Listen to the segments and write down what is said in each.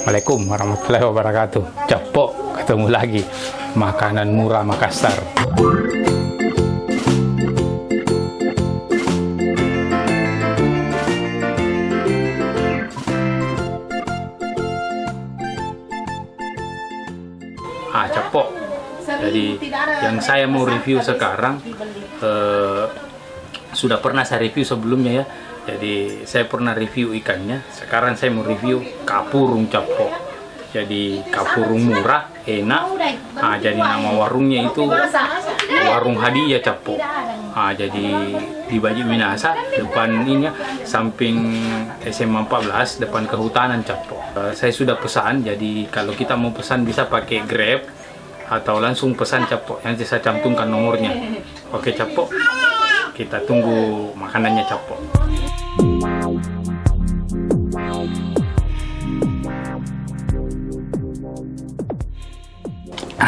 Assalamualaikum warahmatullahi wabarakatuh. Cepok, ketemu lagi. Makanan murah Makassar. Cepok. Jadi yang saya mau review sekarang sudah pernah saya review sebelumnya ya. Jadi saya pernah review ikannya. Sekarang saya mau review kapurung cepok. Jadi kapurung murah, enak. Jadi nama warungnya itu Warung Hadiah Cepok. Jadi di Baji Minasa, depan ini samping SMA 14, depan kehutanan Cepok. Saya sudah pesan. Jadi kalau kita mau pesan bisa pakai Grab atau langsung pesan Cepok. Nanti saya cantumkan nomornya. Oke Cepok, kita tunggu makanannya Cepok.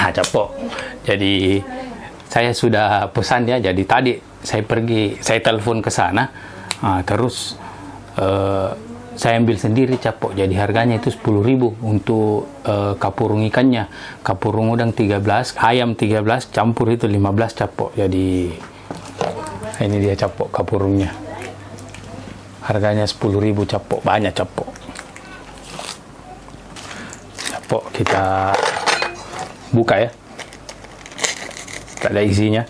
Cepok. Jadi saya sudah pesan ya. Jadi tadi saya telepon ke sana. Terus saya ambil sendiri Cepok. Jadi harganya itu 10.000 untuk kapurung ikannya. Kapurung udang 13, ayam 13, campur itu 15 Cepok. Jadi ini dia Cepok kapurungnya. Harganya 10.000 Cepok, banyak Cepok. Cepok kita buka ya. Tak ada isinya.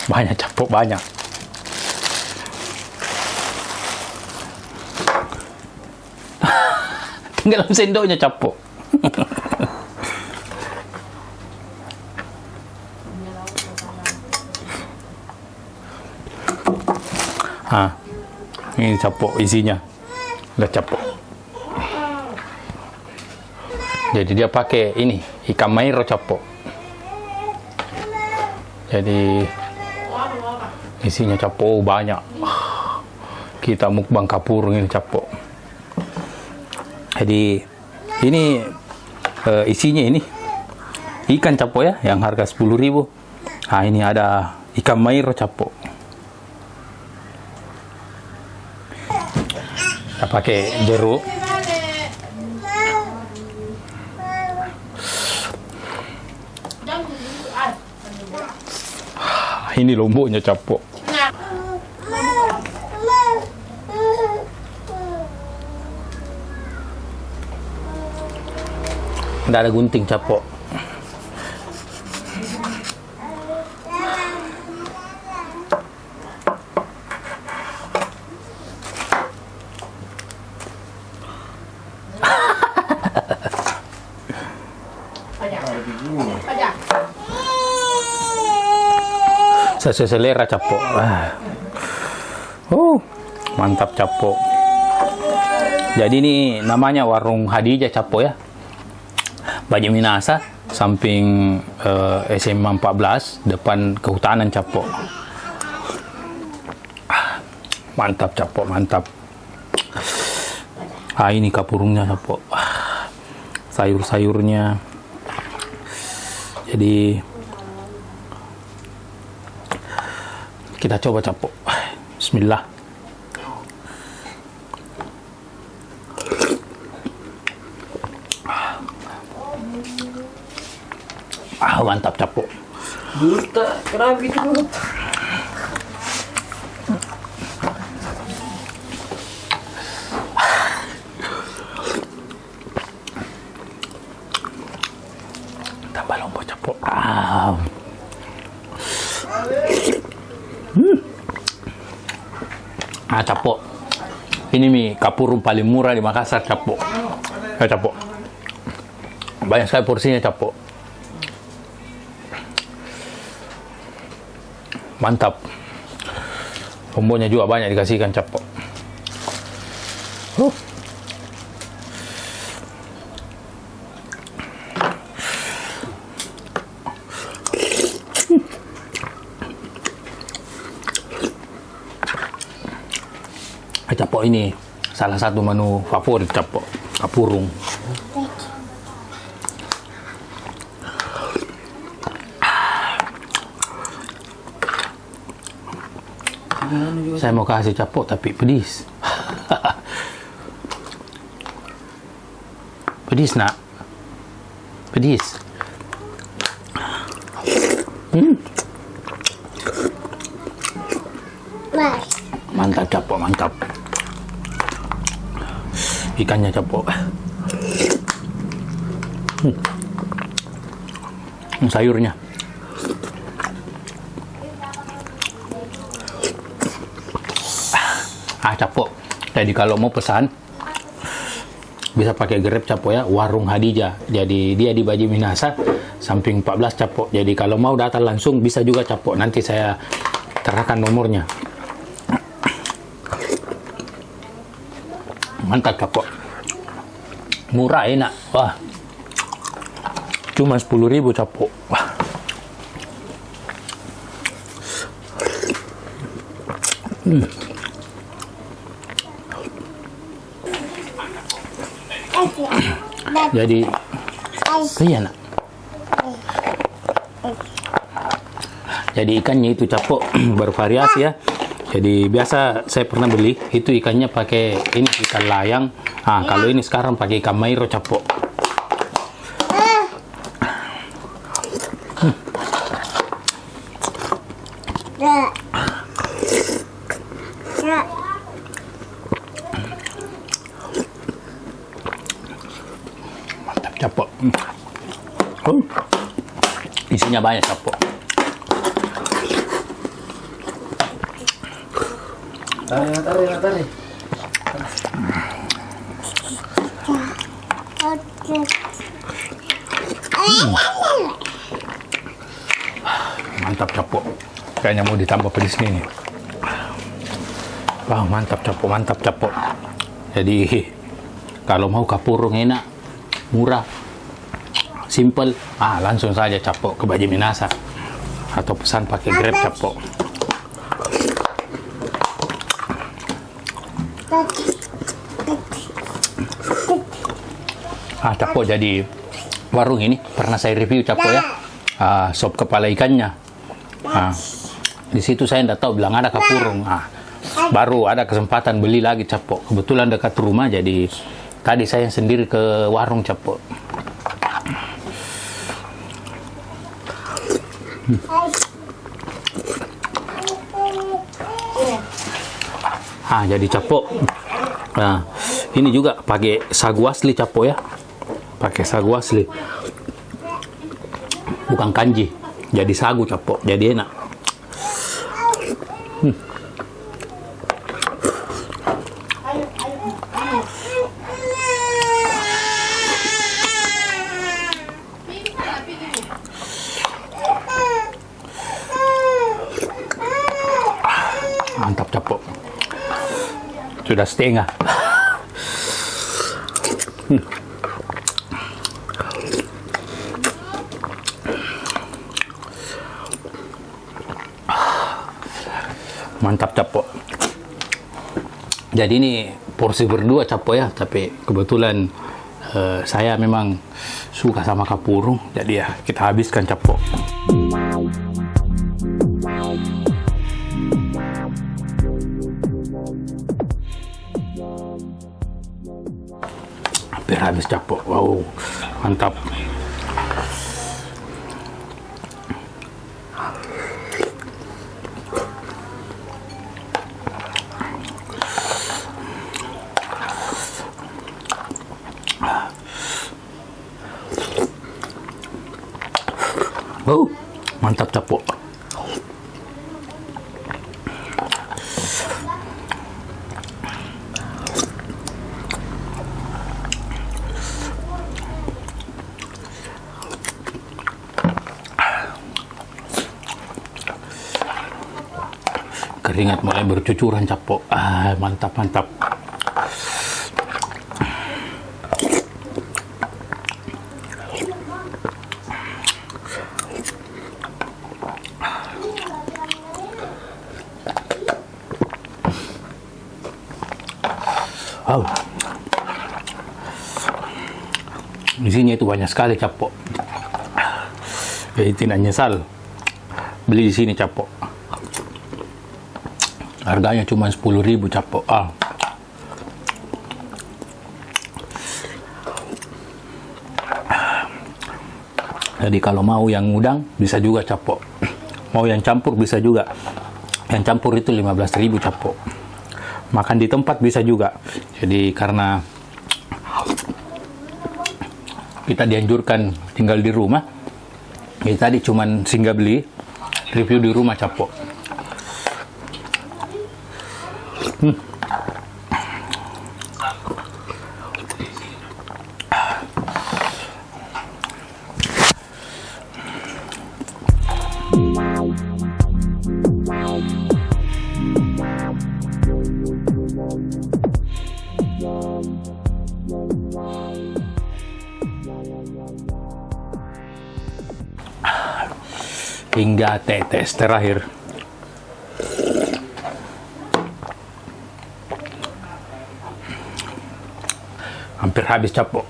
Banyak Cepok, banyak. Tinggal dalam sendoknya Cepok. Ini Cepok isinya. Udah Cepok. Jadi dia pakai ini ikan mairo Cepok. Jadi isinya Cepok banyak. Kita mukbang kapurung ini Cepok. Jadi ini isinya ini ikan Cepok ya, yang harga 10.000. Ini ada ikan mairo Cepok. Kita pakai jeruk. Ini lomboknya Cepok. Nggak ada gunting Cepok. Sesuai selera Cepok. Mantap Cepok. Jadi ini namanya Warung Hadiah Cepok ya. Baji Minasa, samping SMA 14, depan kehutanan Cepok. Mantap Cepok, mantap. Ini kapurungnya Cepok. Sayur-sayurnya. Jadi kita coba Cepok. Bismillah. Mantap Cepok. Buta, kenapa gitu? Tambah lombok Cepok. Cepok. Ini mie kapurung paling murah di Makassar Cepok. Cepok. Banyak sekali porsinya Cepok. Mantap. Lomboknya juga banyak dikasihkan Cepok. Cepok ini salah satu menu favorit Cepok, kapurung. Saya mau kasih capok tapi pedis. Pedis nak. Pedis. Mantap capok, mantap. Ikannya capok. Sayurnya. Capok. Jadi kalau mau pesan bisa pakai Grab capok ya, Warung Hadijah. Jadi dia di Baji Minasa, samping 14 capok. Jadi kalau mau datang langsung bisa juga capok. Nanti saya terahkan nomornya. Mantap capok. Murah, enak. Wah. Cuma 10.000 capok. Wah. Jadi iya nak. Jadi ikannya itu capok bervariasi ya. Jadi biasa saya pernah beli itu ikannya pakai ini ikan layang. Kalau ini sekarang pakai ikan mairo capok. Mantap capok. Isinya banyak capok. Tarik. Mantap capok. Kayaknya mau ditambah pedis nih. Wah, mantap capok. Jadi kalau mau kapurung enak, murah, simple, langsung saja capok ke Baji Minasa atau pesan pakai Grab capok. Capok jadi warung ini pernah saya review capok ya. Sop kepala ikannya. Di situ saya tidak tahu bilang ada kapurung. Baru ada kesempatan beli lagi capok. Kebetulan dekat rumah, jadi tadi saya sendiri ke warung capok. Jadi capok. Ini juga pakai sagu asli capok ya. Pakai sagu asli. Bukan kanji. Jadi sagu capok. Jadi enak. Mantap capok. Sudah setengah. Mantap capok. Jadi ini porsi berdua capok ya, tapi kebetulan saya memang suka sama kapurung, jadi ya kita habiskan capok. Hampir habis capok. Wow, mantap. Mantap capok. Keringat mulai bercucuran capok. Mantap. Isinya itu banyak sekali capok. Jadi tidak nyesal beli di sini capok. Harganya cuma 10.000 capok. Jadi kalau mau yang udang bisa juga capok. Mau yang campur bisa juga. Yang campur itu 15.000 capok. Makan di tempat bisa juga. Jadi karena kita dianjurkan tinggal di rumah, jadi tadi cuman singgah beli, review di rumah capok. Hingga tetes terakhir. Hampir habis capok.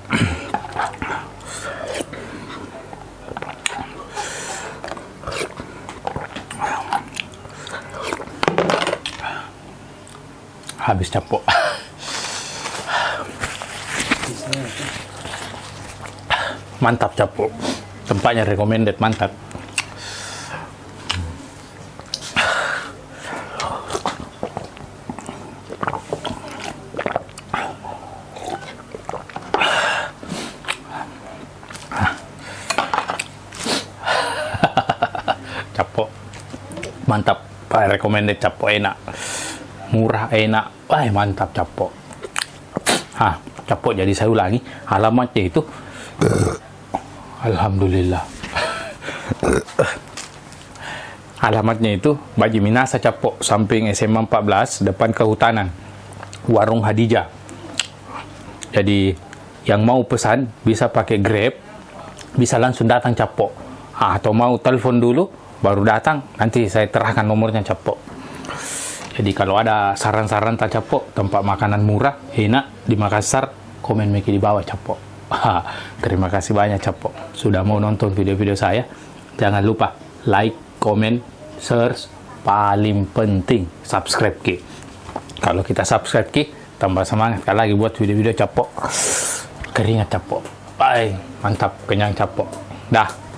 Habis capok. Mantap capok. Tempatnya recommended, mantap. Capok mantap, recommended, capok enak, murah, enak, wah mantap capok. Capok. Jadi saya ulangi, alamatnya itu alhamdulillah. Alamatnya itu Baji Minasa Capok, samping SMA 14, depan Kehutanan, Warung Hadijah. Jadi yang mau pesan bisa pakai Grab, bisa langsung datang Capok. Atau mau telepon dulu baru datang, nanti saya terahkan nomornya Capok. Jadi kalau ada saran-saran tak Capok, tempat makanan murah, enak di Makassar, komen Meki di bawah Capok. Terima kasih banyak Capok sudah mau nonton video-video saya. Jangan lupa like, comment, share, paling penting subscribe Ki. Kalau kita subscribe Ki, tambah semangat lagi buat video-video Capok. Keringat Capok. Bye, mantap, kenyang Capok. Dah.